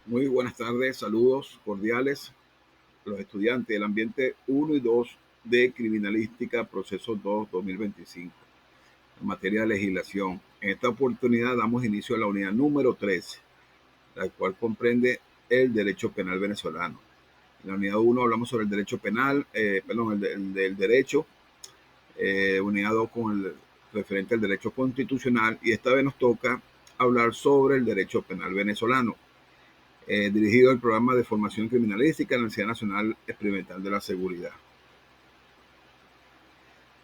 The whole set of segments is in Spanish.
Muy buenas tardes, saludos cordiales a los estudiantes del ambiente 1 y 2 de Criminalística, proceso 2 2025, en materia de legislación. En esta oportunidad damos inicio a la unidad número 3, la cual comprende el derecho penal venezolano. En la unidad 1 hablamos sobre el derecho penal, el del derecho, unidad 2 con el referente al derecho constitucional, y esta vez nos toca hablar sobre el derecho penal venezolano. Dirigido al programa de formación criminalística en la Universidad Nacional Experimental de la Seguridad.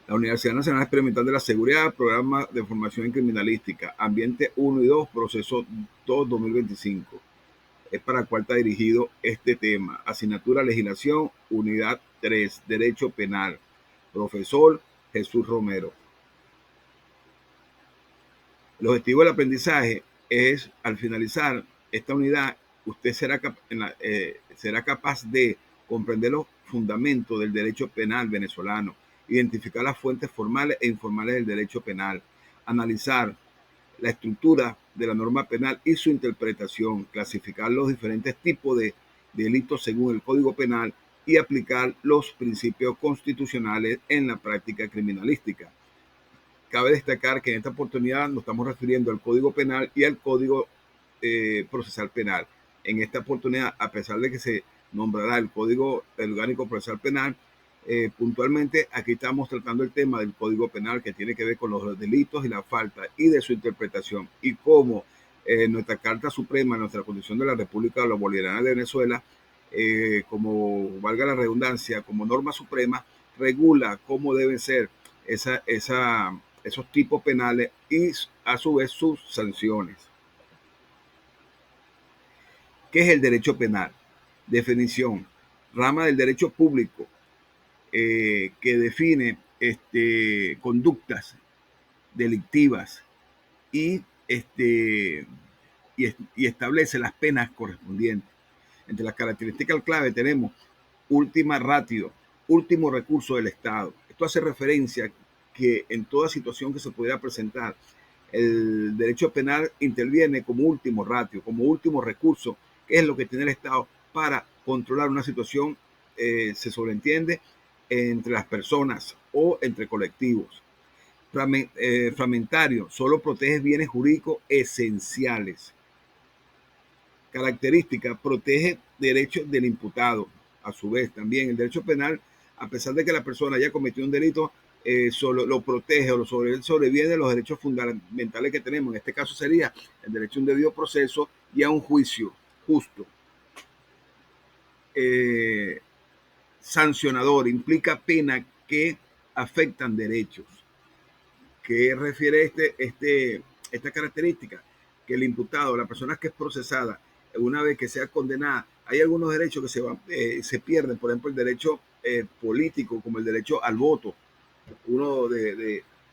La Universidad Nacional Experimental de la Seguridad, programa de formación en criminalística, ambiente 1 y 2, proceso 2 2025. Es para el cual está dirigido este tema. Asignatura Legislación, unidad 3, Derecho Penal. Profesor Jesús Romero. El objetivo del aprendizaje es, al finalizar esta unidad, usted será capaz de comprender los fundamentos del derecho penal venezolano, identificar las fuentes formales e informales del derecho penal, analizar la estructura de la norma penal y su interpretación, clasificar los diferentes tipos de delitos según el Código Penal y aplicar los principios constitucionales en la práctica criminalística. Cabe destacar que en esta oportunidad nos estamos refiriendo al Código Penal y al Código Procesal Penal. En esta oportunidad, a pesar de que se nombrará el Código Orgánico Procesal Penal, puntualmente aquí estamos tratando el tema del Código Penal, que tiene que ver con los delitos y la falta y de su interpretación, y cómo nuestra Carta Suprema, nuestra Constitución de la República Bolivariana de Venezuela, como valga la redundancia, como norma suprema, regula cómo deben ser esos tipos penales y a su vez sus sanciones. ¿Qué es el derecho penal? Definición: rama del derecho público que define conductas delictivas y, y establece las penas correspondientes. Entre las características clave tenemos última ratio, último recurso del Estado. Esto hace referencia que en toda situación que se pudiera presentar, el derecho penal interviene como último ratio, como último recurso, que es lo que tiene el Estado para controlar una situación, se sobreentiende, entre las personas o entre colectivos. Fragmentario, solo protege bienes jurídicos esenciales. Característica: protege derechos del imputado. A su vez, también el derecho penal, a pesar de que la persona haya cometido un delito, solo lo protege o sobreviene los derechos fundamentales que tenemos. En este caso sería el derecho a un debido proceso y a un juicio justo. Sancionador, implica pena que afectan derechos. ¿Qué refiere esta característica? Que el imputado, la persona que es procesada, una vez que sea condenada, hay algunos derechos que se pierden, por ejemplo, el derecho político, como el derecho al voto. Uno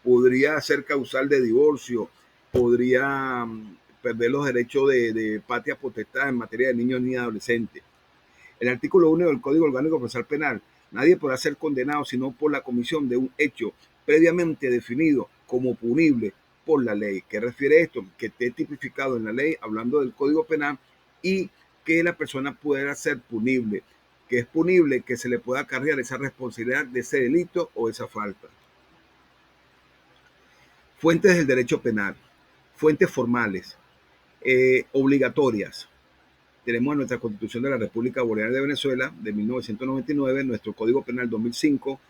podría ser causal de divorcio, podría perder los derechos de patria potestad en materia de niños ni adolescentes. El artículo 1 del Código Orgánico Procesal Penal: nadie podrá ser condenado sino por la comisión de un hecho previamente definido como punible por la ley. ¿Qué refiere esto? Que esté tipificado en la ley, hablando del Código Penal, y que la persona pueda ser punible. Que es punible que se le pueda acarrear esa responsabilidad de ese delito o esa falta. Fuentes del derecho penal. Fuentes formales, obligatorias. Tenemos nuestra Constitución de la República Bolivariana de Venezuela de 1999, nuestro Código Penal 2005,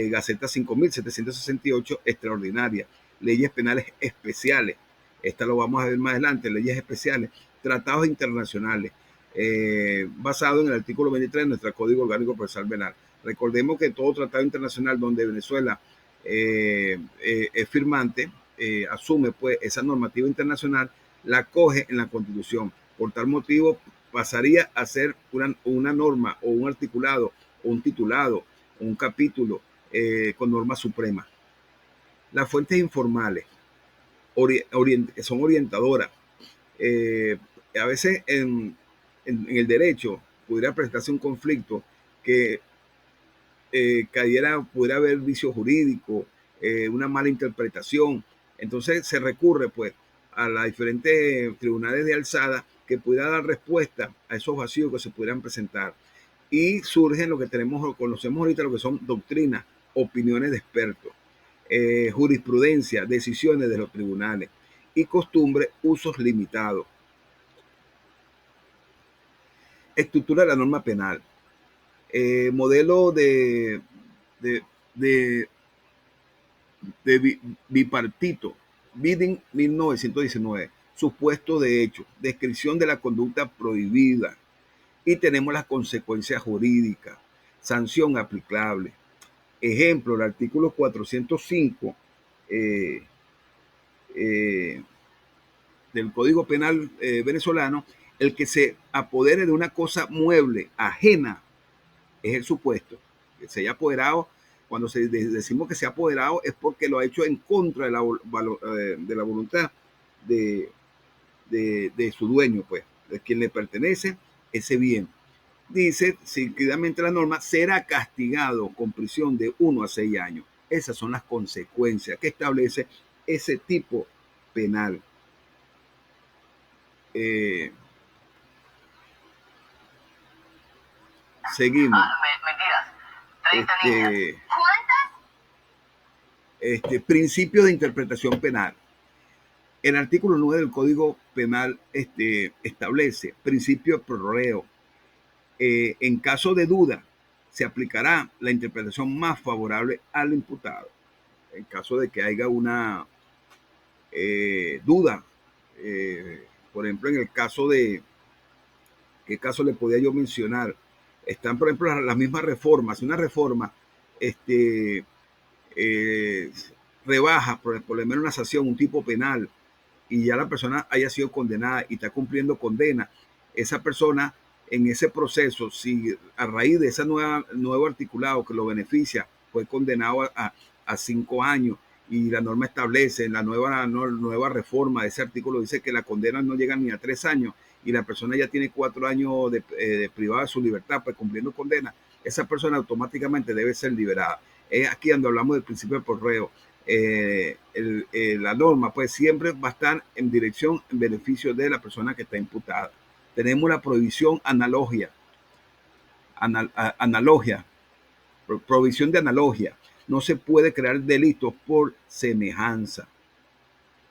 Gaceta 5768, extraordinaria, leyes penales especiales, esta lo vamos a ver más adelante, leyes especiales, tratados internacionales, basado en el artículo 23 de nuestro Código Orgánico Procesal Penal. Recordemos que todo tratado internacional donde Venezuela es firmante, asume pues esa normativa internacional, la coge en la Constitución. Por tal motivo, pasaría a ser una norma o un articulado o un titulado o un capítulo con norma suprema. Las fuentes informales son orientadoras. A veces en el derecho pudiera presentarse un conflicto que pudiera haber vicio jurídico, una mala interpretación. Entonces se recurre pues a las diferentes tribunales de alzada que pudiera dar respuesta a esos vacíos que se pudieran presentar. Y surgen lo que conocemos ahorita, lo que son doctrinas, opiniones de expertos, jurisprudencia, decisiones de los tribunales y costumbres, usos limitados. Estructura de la norma penal. Modelo de, de, de bipartito, Biding 1919, supuesto de hecho, descripción de la conducta prohibida, y tenemos las consecuencias jurídicas, sanción aplicable. Ejemplo, el artículo 405 eh, eh, del Código Penal venezolano, el que se apodere de una cosa mueble ajena es el supuesto. Que se haya apoderado, cuando decimos que se ha apoderado es porque lo ha hecho en contra de la voluntad de su dueño, pues, de quien le pertenece ese bien. Dice seguidamente la norma, será castigado con prisión de 1 a 6 años. Esas son las consecuencias que establece ese tipo penal. Seguimos. Principio de interpretación penal. El artículo 9 del Código Penal establece principio de prorrogeo. En caso de duda, se aplicará la interpretación más favorable al imputado. En caso de que haya una duda, por ejemplo, en el caso de, ¿qué caso le podía yo mencionar? Están, por ejemplo, las mismas reformas. Una reforma rebaja, por lo menos una sanción, un tipo penal, y ya la persona haya sido condenada y está cumpliendo condena, esa persona en ese proceso, si a raíz de ese nuevo articulado que lo beneficia, fue condenado a 5 años, y la norma establece, en la nueva reforma de ese artículo dice que la condena no llega ni a 3 años, y la persona ya tiene 4 años de privada de su libertad, pues cumpliendo condena, esa persona automáticamente debe ser liberada. Es aquí donde hablamos del principio de prorrogeo. La norma pues siempre va a estar en dirección, en beneficio de la persona que está imputada. Tenemos la prohibición prohibición de analogia. No se puede crear delitos por semejanza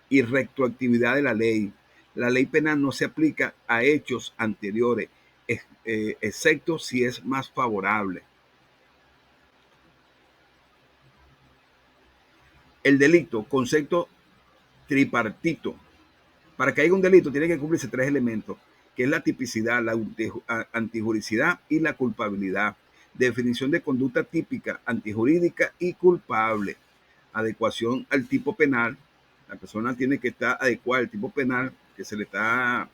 y retroactividad de la ley. La ley penal no se aplica a hechos anteriores, excepto si es más favorable. El delito, concepto tripartito. Para que haya un delito tiene que cumplirse 3 elementos, que es la tipicidad, la antijuricidad y la culpabilidad. Definición de conducta típica, antijurídica y culpable. Adecuación al tipo penal. La persona tiene que estar adecuada al tipo penal que se le está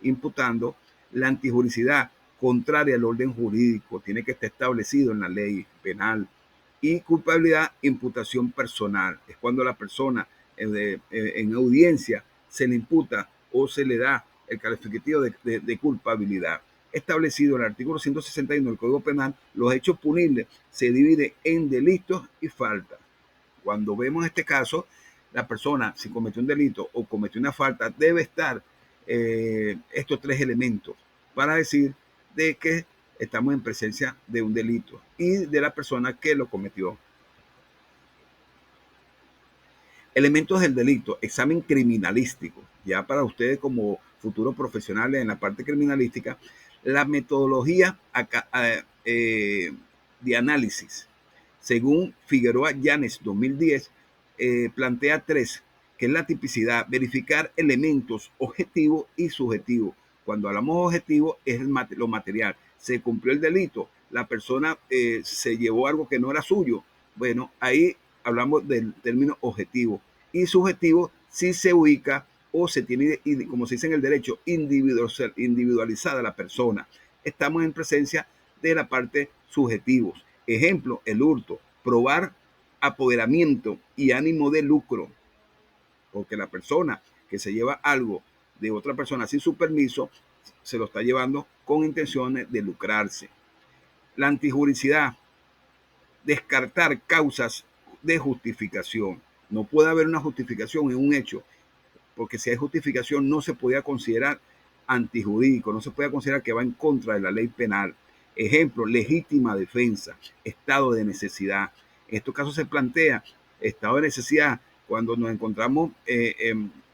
imputando. La antijuricidad, contraria al orden jurídico, tiene que estar establecido en la ley penal. Y culpabilidad, imputación personal. Es cuando la persona en audiencia se le imputa o se le da el calificativo de culpabilidad. Establecido en el artículo 161 del Código Penal, los hechos punibles se dividen en delitos y faltas. Cuando vemos este caso, la persona, si cometió un delito o cometió una falta, debe estar estos 3 elementos para decir de que estamos en presencia de un delito y de la persona que lo cometió. Elementos del delito, examen criminalístico. Ya para ustedes como futuros profesionales en la parte criminalística, la metodología de análisis, según Figueroa Llanes 2010, plantea 3, que es la tipicidad, verificar elementos objetivos y subjetivos. Cuando hablamos objetivo es lo material. Se cumplió el delito, la persona se llevó algo que no era suyo. Bueno, ahí hablamos del término objetivo. Y subjetivo si se ubica o se tiene, como se dice en el derecho, individualizada la persona. Estamos en presencia de la parte subjetivos. Ejemplo, el hurto, probar apoderamiento y ánimo de lucro, porque la persona que se lleva algo de otra persona sin su permiso se lo está llevando con intenciones de lucrarse. La antijuricidad, descartar causas de justificación. No puede haber una justificación en un hecho, porque si hay justificación no se podía considerar antijurídico, no se puede considerar que va en contra de la ley penal. Ejemplo, legítima defensa, estado de necesidad. En estos casos se plantea estado de necesidad cuando nos encontramos,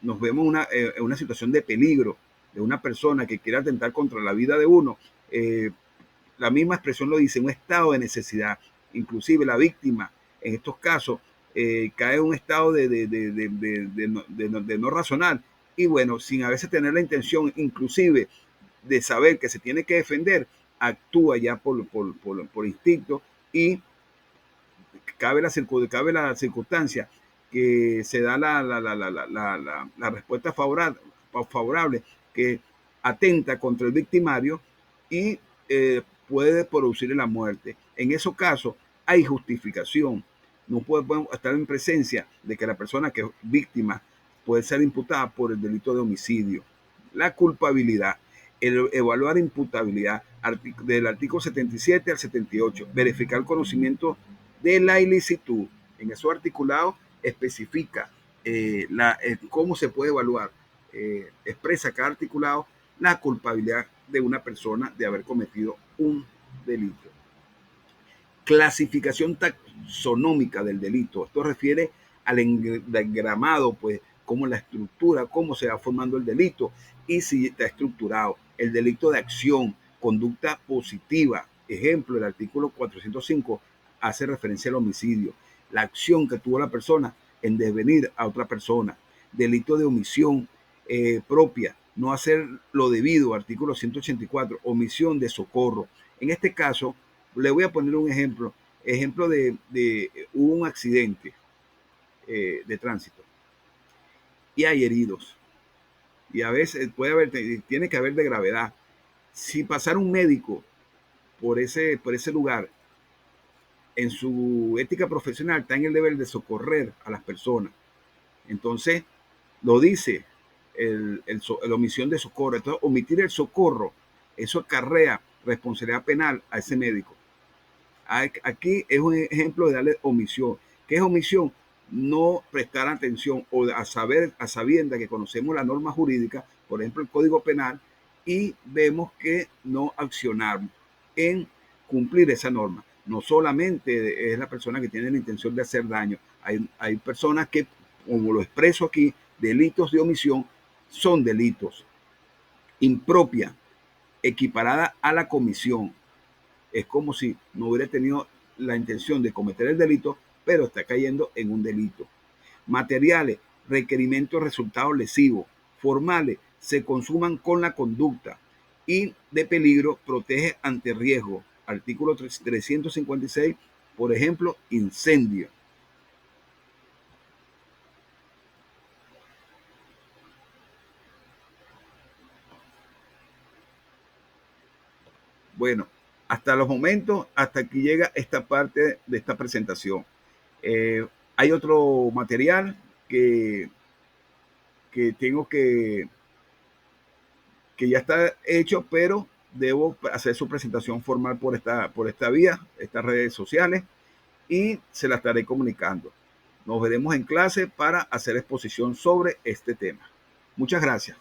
nos vemos en una situación de peligro de una persona que quiere atentar contra la vida de uno. La misma expresión lo dice, un estado de necesidad. Inclusive la víctima, en estos casos, cae en un estado de no razonar. Y bueno, sin a veces tener la intención, inclusive, de saber que se tiene que defender, actúa ya por instinto y cabe la circunstancia que se da la respuesta favorable que atenta contra el victimario y puede producir la muerte. En esos casos hay justificación. No podemos estar en presencia de que la persona que es víctima puede ser imputada por el delito de homicidio. La culpabilidad, evaluar imputabilidad del artículo 77 al 78, verificar el conocimiento de la ilicitud. En esos articulados especifica cómo se puede evaluar, expresa cada articulado la culpabilidad de una persona de haber cometido un delito. Clasificación taxonómica del delito. Esto refiere al engramado, pues, cómo la estructura, cómo se va formando el delito y si está estructurado. El delito de acción, conducta positiva. Ejemplo, el artículo 405 hace referencia al homicidio. La acción que tuvo la persona en desvenir a otra persona. Delito de omisión propia, no hacer lo debido, artículo 184, omisión de socorro. En este caso, le voy a poner un ejemplo de hubo un accidente de tránsito y hay heridos y a veces tiene que haber de gravedad. Si pasar un médico por ese lugar, en su ética profesional está en el deber de socorrer a las personas. Entonces, lo dice la omisión de socorro. Entonces, omitir el socorro, eso acarrea responsabilidad penal a ese médico. Aquí es un ejemplo de darle omisión. ¿Qué es omisión? No prestar atención o a sabienda que conocemos la norma jurídica, por ejemplo el Código Penal, y vemos que no accionamos en cumplir esa norma. No solamente es la persona que tiene la intención de hacer daño, hay personas que, como lo expreso aquí, delitos de omisión son delitos impropia, equiparada a la comisión. Es como si no hubiera tenido la intención de cometer el delito, pero está cayendo en un delito. Materiales, requerimientos, resultados lesivos. Formales, se consuman con la conducta. Y de peligro, protege ante riesgo. Artículo 356, por ejemplo, incendio. Bueno, hasta los momentos, hasta aquí llega esta parte de esta presentación. Hay otro material que tengo que ya está hecho, pero debo hacer su presentación formal por esta vía, estas redes sociales, y se la estaré comunicando. Nos veremos en clase para hacer exposición sobre este tema. Muchas gracias.